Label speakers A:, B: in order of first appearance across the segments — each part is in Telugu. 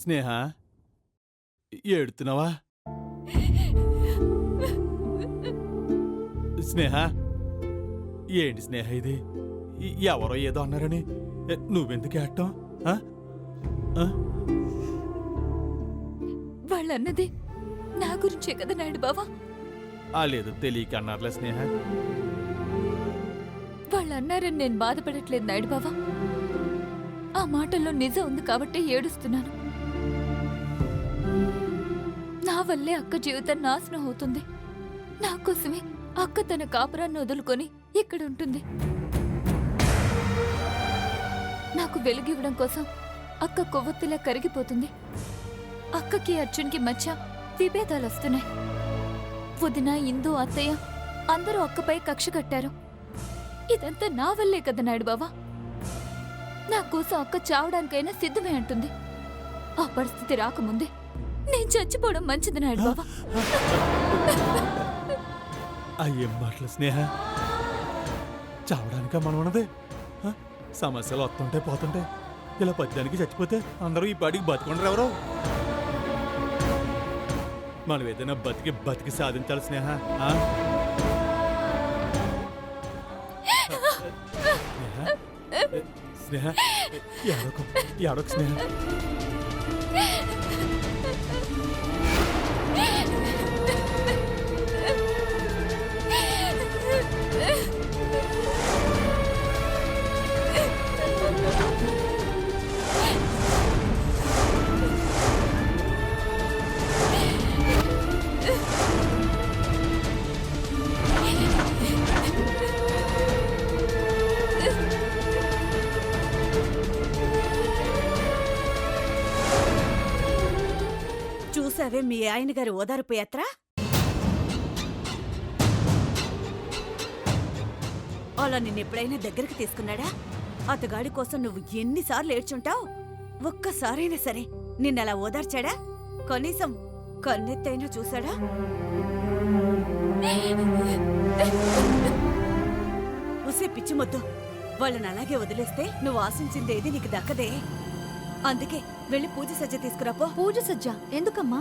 A: స్నేహ ఏడుతున్నావా? స్నేహ ఏంటి స్నేహ ఇది? ఎవరో ఏదో అన్నారని నువ్వెందుకు ఏడటం?
B: వాళ్ళన్నది నా గురించే కదా నాయుడు బావా.
A: లేదు తెలియక అన్నారులే స్నేహ.
B: వాళ్ళన్నారని నేను బాధపడట్లేదు నాయుడు బావా. ఆ మాటల్లో నిజం ఉంది కాబట్టి ఏడుస్తున్నాను. నా వల్లే అక్క జీవితం నాశనం అవుతుంది. నా కోసమే అక్క తన కాపురాన్ని వదులుకొని ఇక్కడ ఉంటుంది. నాకు వెలుగివ్వడం కోసం అక్క కొవ్వొత్తిలా కరిగిపోతుంది. అక్కకి అర్జున్కి మధ్య విభేదాలు వస్తున్నాయి. వదిన, ఇందు, అత్తయ్య అందరూ అక్కపై కక్ష కట్టారు. ఇదంతా నా వల్లే కదా నాయుడు బావా. నా కోసం అక్క చావడానికైనా సిద్ధమే అంటుంది. ఆ పరిస్థితి రాకముందే నేను చచ్చిపోవడం మంచిది నాయుడు బావా.
A: అయ్యేం మాటలు స్నేహ? చావడానిక మనం ఉన్నదే. సమస్యలు వస్తుంటే పోతుంటే ఇలా పద్యానికి చచ్చిపోతే అందరూ ఈ పాటికి బతుకుండరు ఎవరో. మనం ఏదైనా బతికి సాధించాలి స్నేహ. స్నేహ ఏడొక స్నేహ.
C: చూసావే మీ ఆయన గారి ఓదార్పు యాత్ర. అలా నిన్నెప్పుడైనా దగ్గరికి తీసుకున్నాడా? అతగాడి కోసం నువ్వు ఎన్నిసార్లు ఏడ్చుంటావు. ఒక్కసారైనా సరే నిన్నలా ఓదార్చాడా? కనీసం కన్నెత్తైనా చూశాడా? ఉసే పిచ్చిమొద్దు. వాళ్ళని అలాగే వదిలేస్తే నువ్వు ఆశించిందేది నీకు దక్కదే. అందుకే వెళ్ళి పూజ సజ్జ తీసుకురాపో.
B: పూజ సజ్జ ఎందుకమ్మా?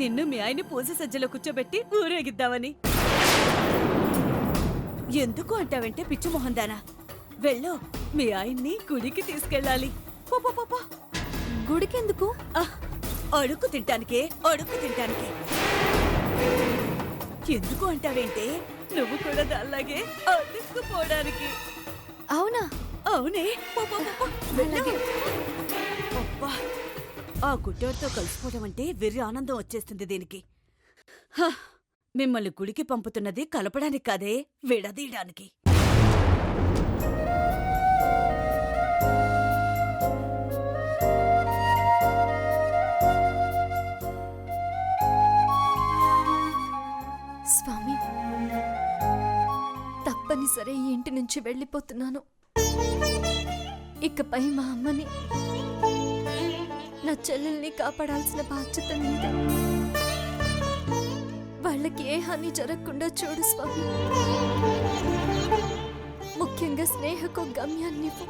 C: నిన్ను మీ ఆయన పూజ సజ్జలో కూర్చోబెట్టి ఊరేగిద్దామని. ఎందుకు అంటావంటే పిచ్చిమొహం దానా. వెళ్ళు, మీ ఆయన్ని గుడికి తీసుకెళ్ళాలి.
B: గుడికెందుకు?
C: అడుక్కు తింటానికే, అడుక్కు తింటానికే. ఎందుకు అంటావేంటే నువ్వు కూడా దానిలాగే అడుక్కుపోవడానికి.
B: అవునా?
C: అవునే. ఆ గుడ్డోడితో కలిసిపోవడం అంటే వెర్రి ఆనందం వచ్చేస్తుంది దీనికి. మిమ్మల్ని గుడికి పంపుతున్నది కలపడానికి కాదే, విడదీయడానికి.
B: స్వామి, తప్పనిసరి ఈ ఇంటి నుంచి వెళ్ళిపోతున్నాను. ఇకపై మా అమ్మని, నా చెల్లెల్ని కాపాడాల్సిన బాధ్యత నీదే. వాళ్ళకి ఏ హాని జరగకుండా చూడు స్వామి. ముఖ్యంగా స్నేహకు గమ్యాన్నివ్వు.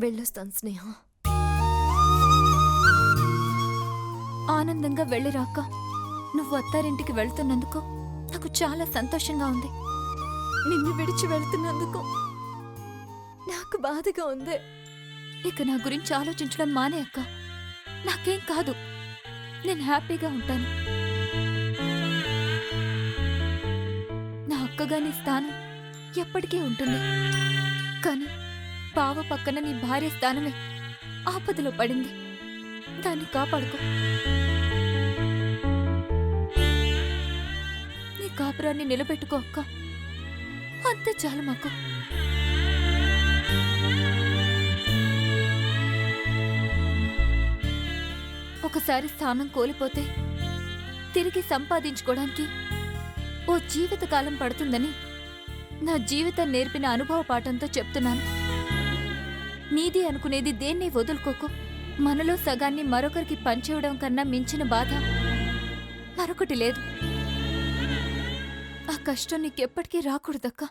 B: వెళ్ళొస్తాను స్నేహ. ఆనందంగా వెళ్ళిరాక నువ్వు అత్తారింటికి వెళ్తున్నందుకు నాకు చాలా సంతోషంగా ఉంది. నిన్ను విడిచి వెళ్తున్నందుకు నాకు బాధగా ఉంది. ఇక నా గురించి ఆలోచించడం మానే అక్క. నాకేం కాదు, నేను హ్యాపీగా ఉంటాను. నా అక్కగా నీ స్థానం ఎప్పటికీ ఉంటుంది. కానీ బావ పక్కన నీ భార్య స్థానమే ఆపదలో పడింది. దాన్ని కాపాడుకో. నీ కాపురాన్ని నిలబెట్టుకో అక్క. అంతే చాలు మాకు. ఒకసారి స్థానం కోల్పోతే తిరిగి సంపాదించుకోవడానికి ఓ జీవితకాలం పడుతుందని నా జీవితం నేర్పిన అనుభవ పాఠంతో చెప్తున్నాను. నీది అనుకునేది దేన్ని వదులుకోకు. మనలో సగాన్ని మరొకరికి పంచేయడం కన్నా మించిన బాధ మరొకటి లేదు. ఆ కష్టం నీకెప్పటికీ రాకూడదక్క.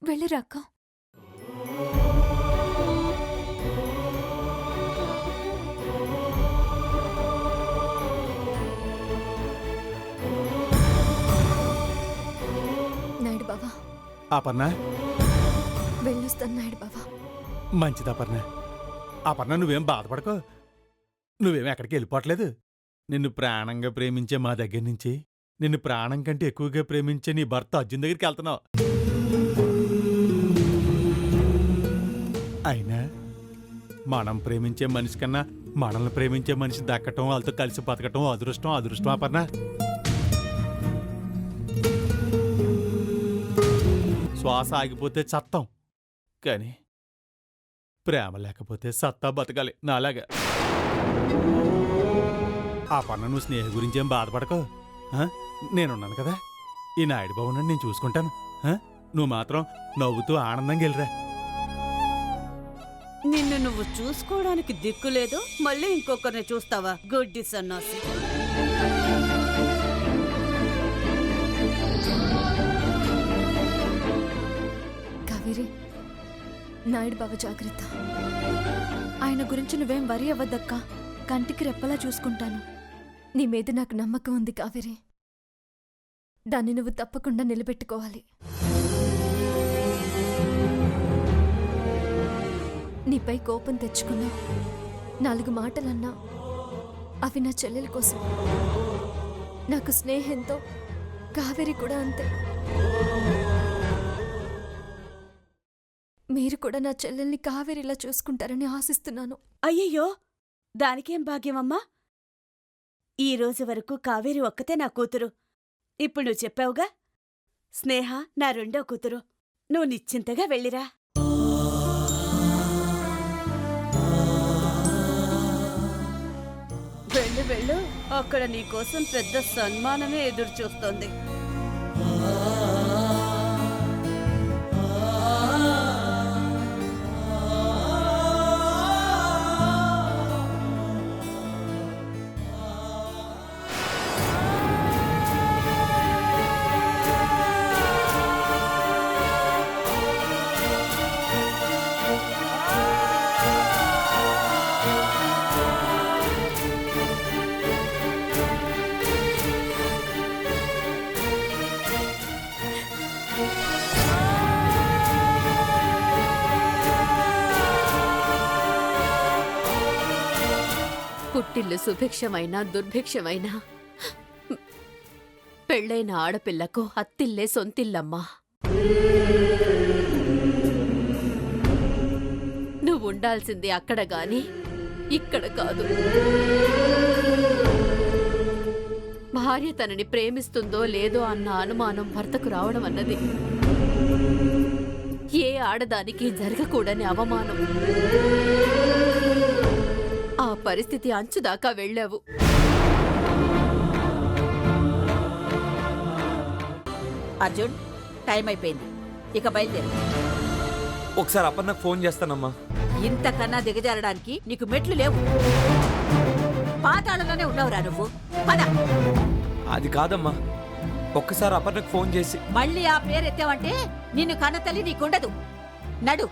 B: వెళ్ళిరాక్క. నాయుడు బావా.
A: అపర్ణ,
B: వెళ్ళొస్తాను నాయుడు బావా.
A: మంచిది అపర్ణ. అపర్ణ, నువ్వేం బాధపడకో. నువ్వేం ఎక్కడికి వెళ్ళిపోవట్లేదు. నిన్ను ప్రాణంగా ప్రేమించే మా దగ్గర నుంచి నిన్ను ప్రాణం కంటే ఎక్కువగా ప్రేమించే నీ భర్త అర్జున్ దగ్గరికి వెళ్తున్నావు. అయినా మనం ప్రేమించే మనిషి కన్నా మనల్ని ప్రేమించే మనిషి దక్కటం, వాళ్ళతో కలిసి బతకటం అదృష్టం. అదృష్టం అపర్ణ. శ్వాస ఆగిపోతే చత్తం, కానీ ప్రేమ లేకపోతే సత్తా బతకాలి నాలాగా. ఆ పన్న నువ్వు స్నేహ గురించేం బాధపడకో. నేనున్నాను కదా. ఈ నాయుడు బాబుని నేను చూసుకుంటాను. నువ్వు మాత్రం నవ్వుతూ ఆనందంగా వెళ్ళిరా.
C: నిన్ను నువ్వు చూసుకోవడానికి దిక్కులేదు, మళ్ళీ ఇంకొకరిని చూస్తావా? గుడ్డి సన్నాసి.
B: కావేరి, నాయుడు బావ జాగ్రత్త. ఆయన గురించి నువ్వేం వరి అవ్వద్దక్కా. కంటికి రెప్పలా చూసుకుంటాను. నీ మీద నాకు నమ్మకం ఉంది కావేరి. దాన్ని నువ్వు తప్పకుండా నిలబెట్టుకోవాలి. నీపై కోపం తెచ్చుకున్నా, 4 మాటలన్నా అవి నా చెల్లెల కోసం. నాకు స్నేహంతో కావేరి కూడా అంతే. మీరు కూడా నా చెల్లెల్ని కావేరిలా చూసుకుంటారని ఆశిస్తున్నాను.
C: అయ్యయ్యో, దానికేం భాగ్యమమ్మా. ఈ రోజు వరకు కావేరి ఒక్కతే నా కూతురు. ఇప్పుడు నువ్వు చెప్పావుగా, స్నేహ నా రెండో కూతురు. నువ్వు నిశ్చింతగా వెళ్ళిరా. వెళ్ళు వెళ్ళు, అక్కడ నీకోసం పెద్ద సన్మానమే ఎదురు చూస్తోంది.
D: పుట్టిల్లు సుభిక్షమైనా దుర్భిక్షమైనా పెళ్ళైన ఆడపిల్లకు అత్తిల్లే సొంతిల్లమ్మా. నువ్వుండాల్సింది అక్కడ గాని ఇక్కడ కాదు. భార్య తనని ప్రేమిస్తుందో లేదో అన్న అనుమానం భర్తకు రావడం అన్నది ఏ ఆడదానికి జరగకూడని అవమానం. ఆ పరిస్థితి అంచుదాకా వెళ్ళావు.
E: అర్జున్, టైం అయిపోయింది, ఇక బయలుదేరు.
F: ఒకసారి అపర్ణకు ఫోన్ చేస్తానమ్మా.
E: ఇంతకన్నా దిగజారడానికి నీకు మెట్లు లేవు. పాతాళంలోనే ఉన్నావురా నువ్వు. పద.
F: అది కాదమ్మా, ఒక్కసారి అపర్ణకు ఫోన్ చేసి.
E: మళ్ళీ ఆ పేరు ఎత్తావంటే నిన్ను కన్నతల్లి నీకుండదు. నడు.